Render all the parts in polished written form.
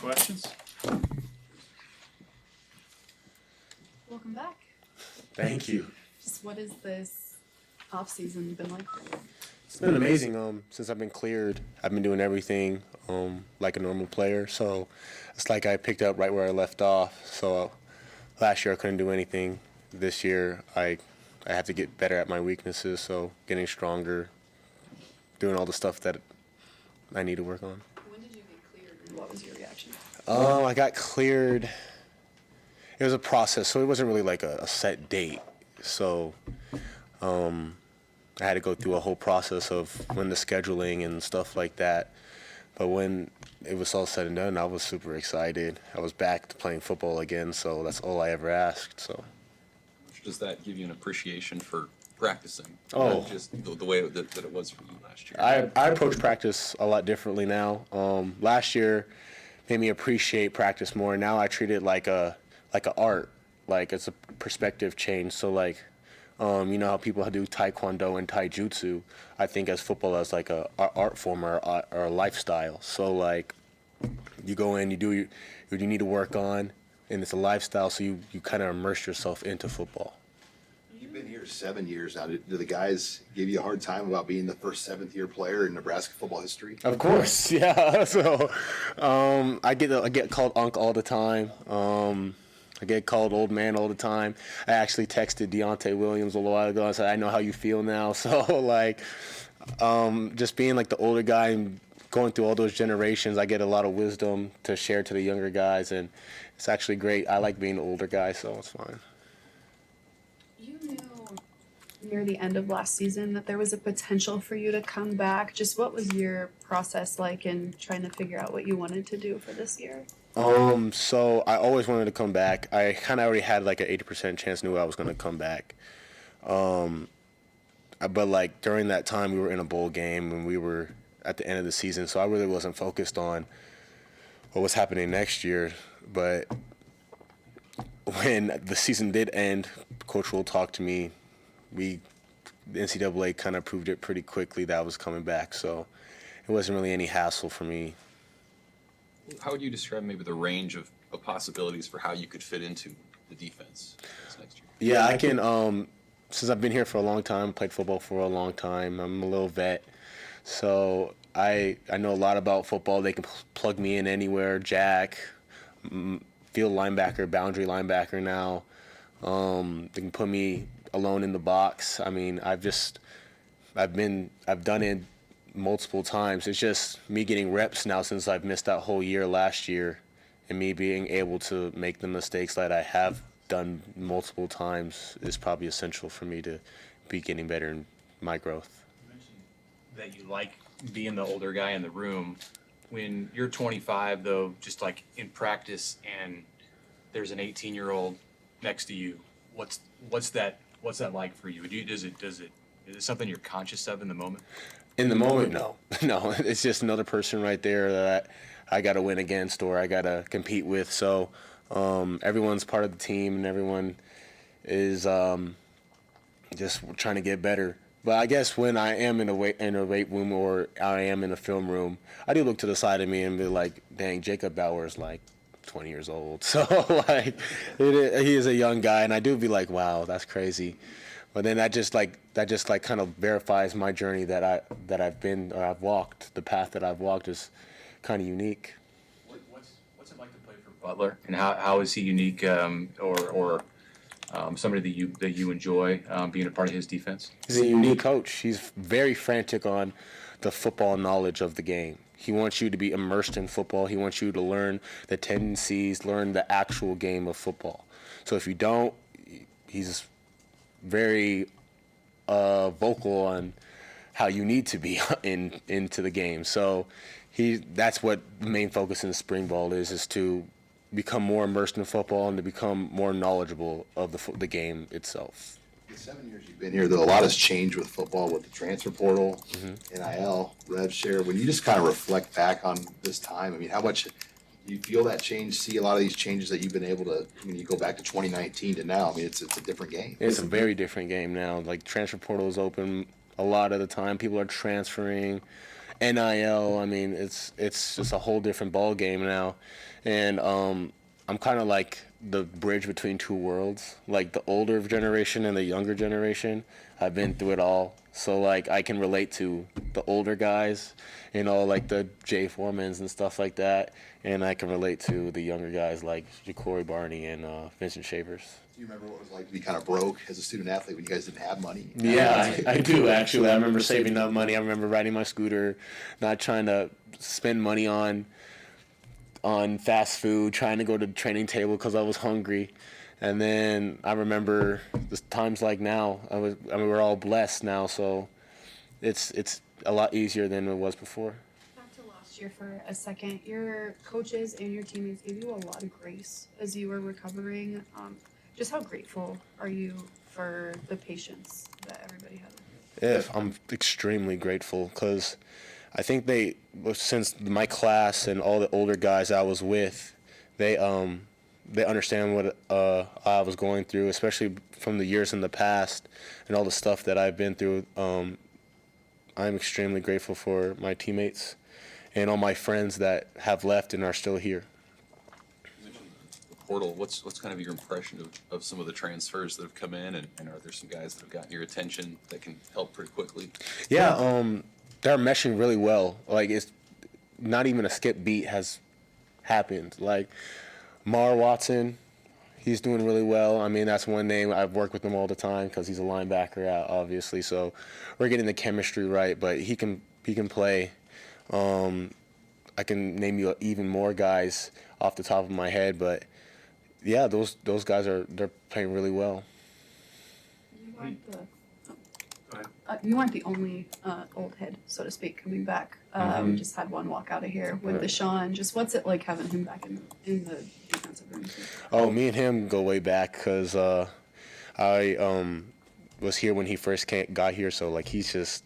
questions? Welcome back. Thank you. Just what has this off season been like for you? It's been amazing. Since I've been cleared, I've been doing everything like a normal player. So it's like I picked up right where I left off. So last year I couldn't do anything. This year I have to get better at my weaknesses. So getting stronger, doing all the stuff that I need to work on. When did you get cleared and what was your reaction? I got cleared. It was a process, so it wasn't really like a set date. So I had to go through a whole process of when the scheduling and stuff like that. But when it was all said and done, I was super excited. I was back to playing football again, so that's all I ever asked. So, does that give you an appreciation for practicing? Oh. Not just the way that it was for you last year. I approach practice a lot differently now. Last year made me appreciate practice more. Now I treat it like a art, like it's a perspective change. So like, you know how people do taekwondo and taijutsu. I think as football as like a art form or a lifestyle. So like, you go in, you do what you need to work on, and it's a lifestyle. So you kind of immerse yourself into football. You've been here 7 years now. Do the guys give you a hard time about being the first seventh-year player in Nebraska football history? Of course, yeah. So I get called Unc all the time. I get called old man all the time. I actually texted Deontay Williams a while ago. I said, I know how you feel now. So, like, just being, like, the older guy and going through all those generations, I get a lot of wisdom to share to the younger guys, and it's actually great. I like being the older guy, so it's fine. You knew near the end of last season that there was a potential for you to come back. Just what was your process like in trying to figure out what you wanted to do for this year? So I always wanted to come back. I kind of already had like an 80% chance knew I was going to come back. But like during that time we were in a bowl game and we were at the end of the season. So I really wasn't focused on what was happening next year. But when the season did end, Coach Will talked to me. The NCAA kind of proved it pretty quickly that I was coming back. So it wasn't really any hassle for me. How would you describe maybe the range of possibilities for how you could fit into the defense this next year? Yeah, I can. Since I've been here for a long time, played football for a long time. I'm a little vet, so I know a lot about football. They can plug me in anywhere. Jack, field linebacker, boundary linebacker now. They can put me alone in the box. I mean, I've done it multiple times. It's just me getting reps now since I've missed that whole year last year, and me being able to make the mistakes that I have done multiple times is probably essential for me to be getting better in my growth. You mentioned that you like being the older guy in the room. When you're 25, though, just like in practice, and there's an 18-year-old next to you, what's that like for you? Is it something you're conscious of in the moment? In the moment, no. No, it's just another person right there that I got to win against or I got to compete with. So everyone's part of the team and everyone is just trying to get better. But I guess when I am in a weight room or I am in a film room, I do look to the side of me and be like, dang, Jacob Bauer is like 20 years old. So like he is a young guy, and I do be like, wow, that's crazy. But then that just kind of verifies my journey that I've walked. The path that I've walked is kind of unique. What's it like to play for Butler, and how is he unique, or somebody that you enjoy being a part of his defense? He's a unique coach. He's very frantic on the football knowledge of the game. He wants you to be immersed in football. He wants you to learn the tendencies, learn the actual game of football. So if you don't, he's very vocal on how you need to be into the game. So that's what the main focus in the spring ball is to become more immersed in football and to become more knowledgeable of the game itself. The 7 years you've been here, though, a lot has changed with football, with the transfer portal, NIL, rev share. When you just kind of reflect back on this time, I mean, how much do you feel that change, see a lot of these changes that you've been able to, when you go back to 2019 to now, I mean, it's a different game. It's a very different game now. Like, transfer portal is open a lot of the time. People are transferring. NIL. I mean, it's just a whole different ball game now, and I'm kind of like the bridge between two worlds, like the older generation and the younger generation. I've been through it all, so like I can relate to the older guys, like the Jay Foremans and stuff like that, and I can relate to the younger guys like Ja'Cory Barney and Vincent Shavers. Do you remember what it was like to be kind of broke as a student athlete when you guys didn't have money? Yeah, I do actually. I remember saving up money. I remember riding my scooter, not trying to spend money on fast food, trying to go to the training table because I was hungry. And then I remember the times like now. I mean, we're all blessed now, so it's a lot easier than it was before. Back to last year for a second. Your coaches and your teammates gave you a lot of grace as you were recovering. Just how grateful are you for the patience that everybody had? I'm extremely grateful because I think since my class and all the older guys I was with, they understand what I was going through, especially from the years in the past and all the stuff that I've been through. I'm extremely grateful for my teammates and all my friends that have left and are still here. You mentioned the portal. What's kind of your impression of some of the transfers that have come in, and are there some guys that have gotten your attention that can help pretty quickly? Yeah, they're meshing really well. Like, it's not even a skip beat has happened. Like, Mar Watson, he's doing really well. I mean, that's one name. I've worked with him all the time because he's a linebacker, obviously. So we're getting the chemistry right, but he can play. I can name you even more guys off the top of my head, but yeah, those guys they're playing really well. You weren't the only old head, so to speak, coming back. We just had one walk out of here with Deshaun. Just what's it like having him back in the defensive room? Oh, me and him go way back because I was here when he first got here. So like he's just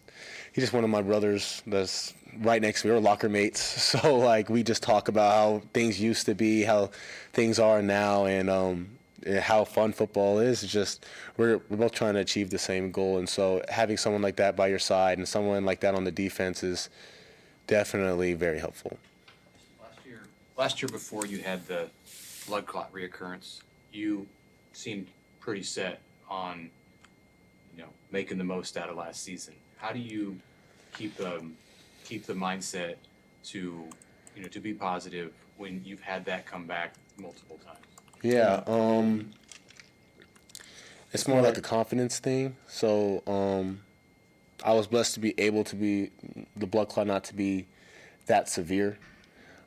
one of my brothers that's right next to me. We're locker mates. So like we just talk about how things used to be, how things are now, and how fun football is. It's just we're both trying to achieve the same goal, and so having someone like that by your side and someone like that on the defense is definitely very helpful. Last year before you had the blood clot reoccurrence, you seemed pretty set on making the most out of last season. How do you keep the mindset to be positive when you've had that come back multiple times? Yeah, it's more like a confidence thing. So I was blessed to be able to be the blood clot not to be that severe.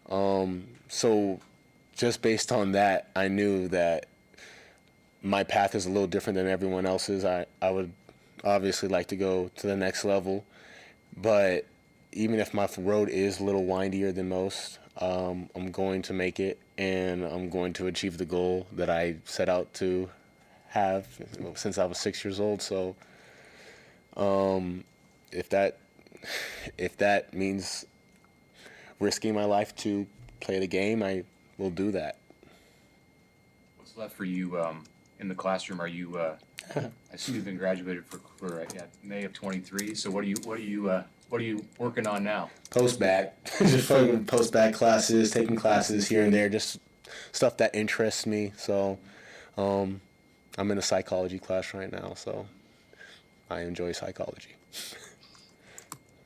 So just based on that, I knew that my path is a little different than everyone else's. I would obviously like to go to the next level, but even if my road is a little windier than most, I'm going to make it, and I'm going to achieve the goal that I set out to have since I was 6 years old. So if that means risking my life to play the game, I will do that. What's left for you in the classroom? Are you? I assume you've been graduated for May of 23. So what are you working on now? Post-bac. Just fucking post-bac classes, taking classes here and there, just stuff that interests me. So I'm in a psychology class right now, so I enjoy psychology.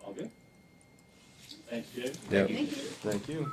All good. Thank you, Dave. Yeah. Thank you. Thank you.